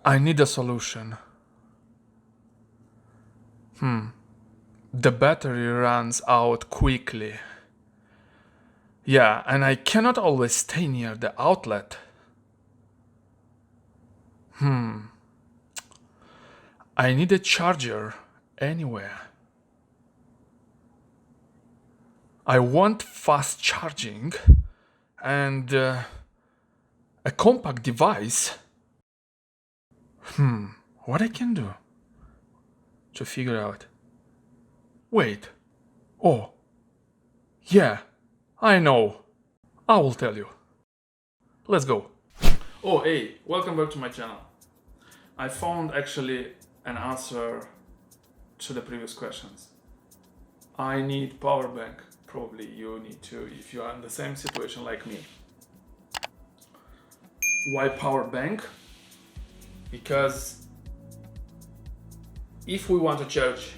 I need a solution. The battery runs out quickly. Yeah, and I cannot always stay near the outlet. I need a charger anywhere. I want fast charging and a compact device. What I can do to figure out? Wait. Oh. Yeah, I know. I will tell you. Let's go. Oh, hey, welcome back to my channel. I found actually an answer to the previous questions. I need power bank. Probably you need to if you are in the same situation like me. Why power bank? Because if we want to charge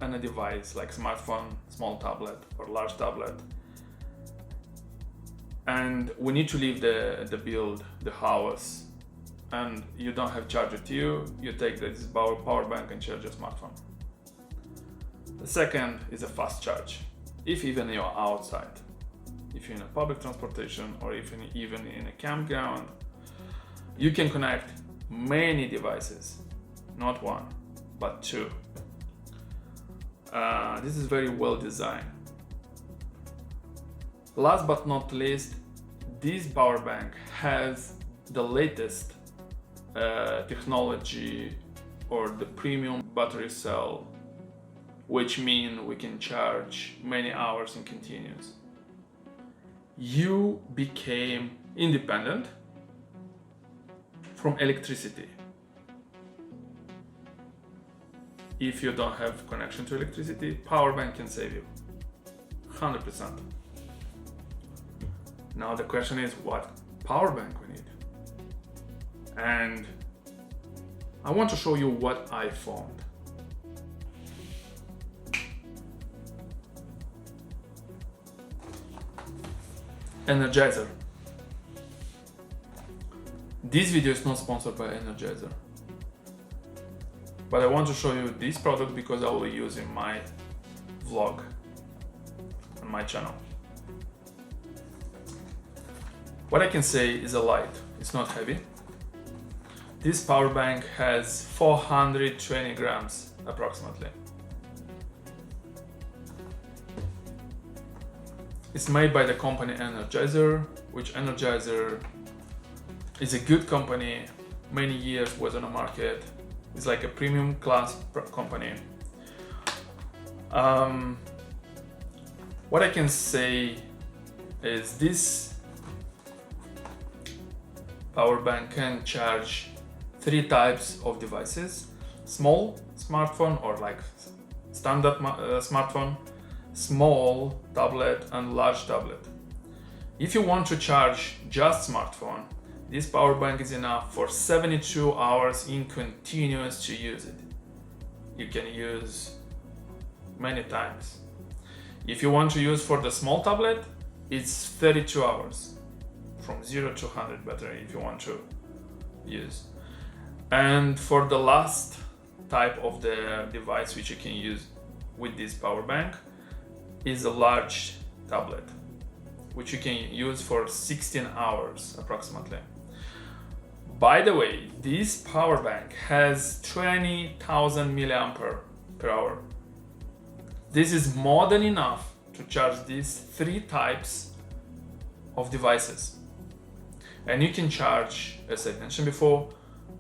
on a device like smartphone, small tablet or large tablet, and we need to leave the house, and you don't have charger to you take this power bank and charge your smartphone. The second is a fast charge. If even you're outside, if you're in a public transportation or even in a campground, you can connect many devices, not one, but two. This is very well designed. Last but not least, this power bank has the latest technology or the premium battery cell, which means we can charge many hours in continuous. You became independent from electricity. If you don't have connection to electricity, power bank can save you 100%. Now the question is, what power bank we need? And I want to show you what I found. Energizer. This video is not sponsored by Energizer, but I want to show you this product because I will use in my vlog on my channel. What I can say is a light, it's not heavy. This power bank has 420 grams approximately. It's made by the company Energizer, which Energizer is a good company, many years was on the market. It's like a premium class company. What I can say is this power bank can charge 3 types of devices: small smartphone or like standard smartphone, small tablet and large tablet. If you want to charge just smartphone, this power bank is enough for 72 hours in continuous to use it. You can use many times. If you want to use for the small tablet, it's 32 hours from 0 to 100 battery if you want to use. And for the last type of the device which you can use with this power bank is a large tablet, which you can use for 16 hours approximately. By the way, this power bank has 20,000 milliampere per hour. This is more than enough to charge these 3 types of devices. And you can charge, as I mentioned before,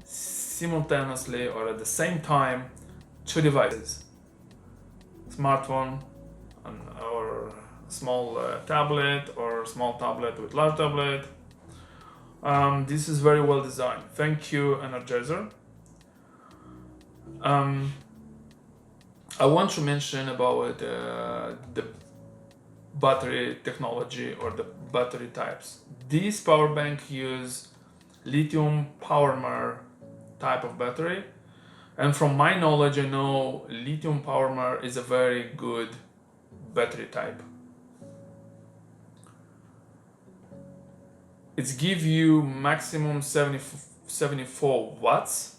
simultaneously or at the same time 2 devices: smartphone or small tablet or small tablet with large tablet. This is very well designed. Thank you, Energizer. I want to mention about the battery technology or the battery types. This power bank use lithium polymer type of battery, and from my knowledge I know lithium polymer is a very good battery type. It gives you maximum 74 watts.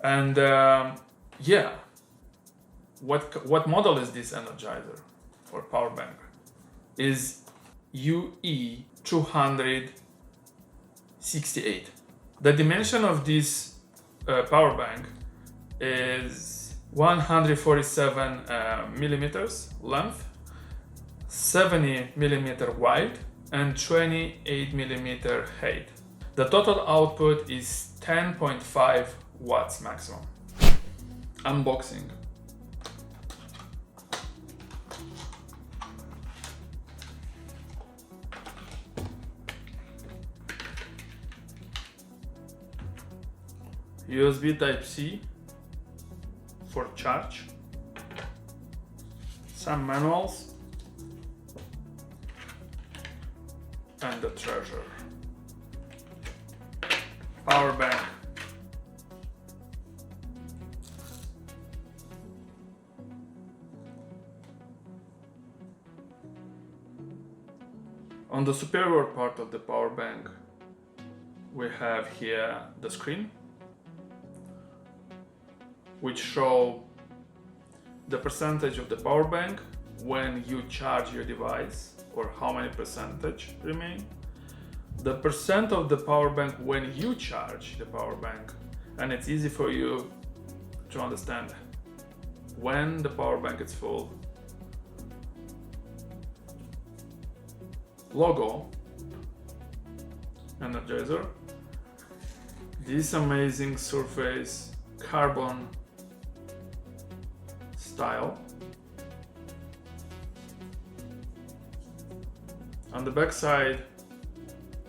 And yeah, what model is this Energizer or power bank? Is UE20068. The dimension of this power bank is 147 millimeters length, 70 millimeter wide, and 28 millimeter height. The total output is 10.5 watts maximum. Unboxing. USB Type-C for charge, some manuals, and the treasure. Power bank. On the superior part of the power bank, we have here the screen, which show the percentage of the power bank when you charge your device, or how many percentage remain, the percent of the power bank when you charge the power bank, and it's easy for you to understand when the power bank is full. Logo, Energizer, this amazing surface carbon style. On the back side,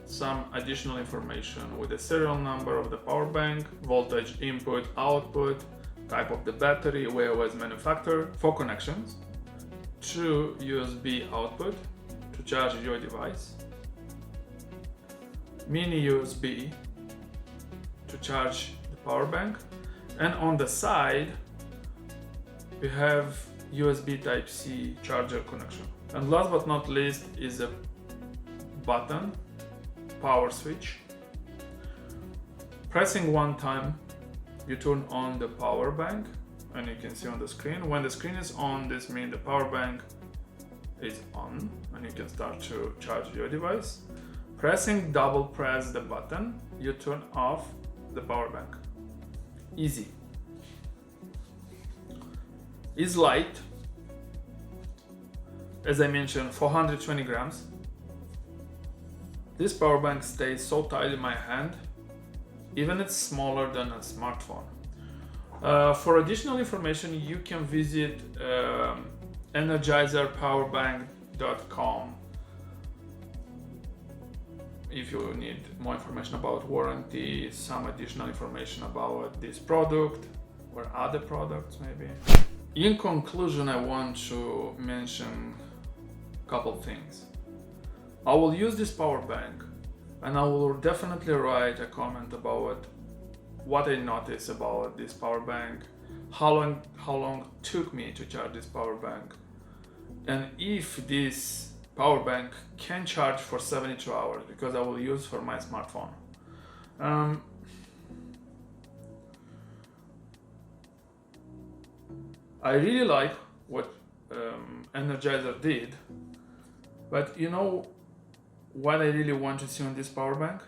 some additional information with the serial number of the power bank, voltage input, output, type of the battery, where it was manufactured, 4 connections, 2 USB output to charge your device, mini USB to charge the power bank, and on the side we have USB Type-C charger connection. And last but not least is a button, power switch. Pressing one time, you turn on the power bank, and you can see on the screen. When the screen is on, this means the power bank is on, and you can start to charge your device. Double press the button, you turn off the power bank. Easy. Is light, as I mentioned, 420 grams. This power bank stays so tight in my hand, even it's smaller than a smartphone. For additional information, you can visit energizerpowerbank.com if you need more information about warranty, some additional information about this product or other products maybe. In conclusion, I want to mention a couple things. I will use this power bank, and I will definitely write a comment about what I noticed about this power bank, how long it took me to charge this power bank, and if this power bank can charge for 72 hours, because I will use for my smartphone. I really like what Energizer did, but you know what I really want to see on this power bank?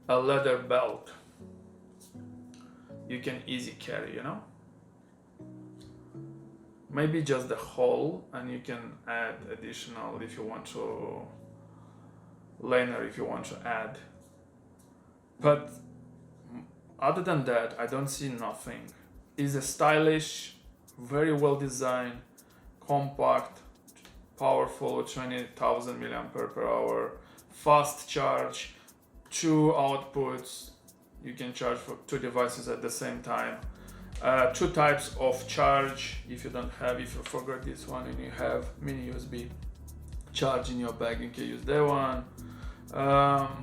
A leather belt. You can easy carry, you know? Maybe just the hole, and you can add additional if you want to, liner if you want to add. But other than that, I don't see nothing. It's a stylish, very well designed, compact, powerful, 20,000 mAh, fast charge, 2 outputs. You can charge for 2 devices at the same time. 2 types of charge. If you forgot this one and you have mini USB charge in your bag, you can use that one.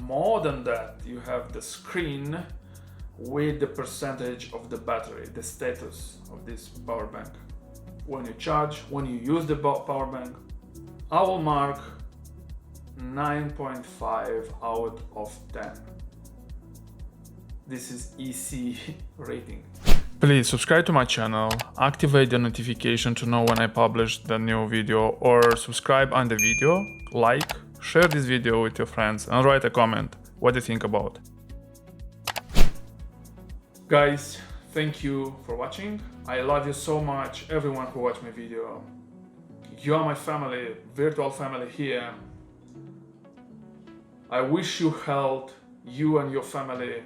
More than that, you have the screen with the percentage of the battery, the status of this power bank. When you charge, when you use the power bank, I will mark 9.5 out of 10. this is EC rating. Please subscribe to my channel, activate the notification to know when I publish the new video, or subscribe on the video, like, share this video with your friends and write a comment what you think about. Guys, thank you for watching. I love you so much, everyone who watched my video. You are my family, virtual family here. I wish you health, you and your family,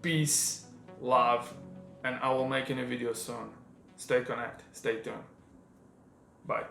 peace, love, and I will make a new video soon. Stay connected, stay tuned. Bye.